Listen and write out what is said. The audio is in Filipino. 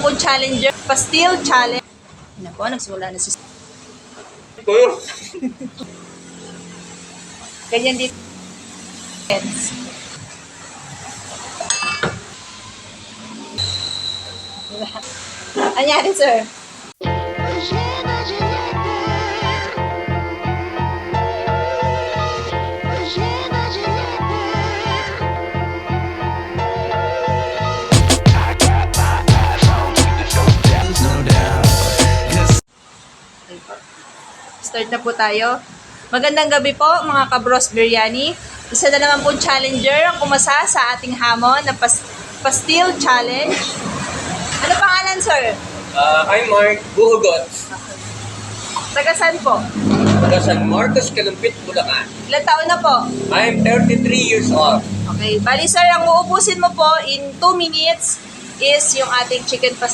pong challenger, Pastil Challenge. Ano po, nagsimula na si... Ganyan dito. Anyari, sir? Start na po tayo. Magandang gabi po mga kabros biryani. Isa na naman po challenger ang kumasa sa ating hamon na Pastil Challenge. Ano pangalan, sir? I'm Mark Buhugot. Taga saan po? Taga San Marcos, Calumpit, Bulacan. Ilan taon na po? I'm 33 years old. Okay. Bali, sir, ang uubusin mo po in 2 minutes is yung ating chicken pastil.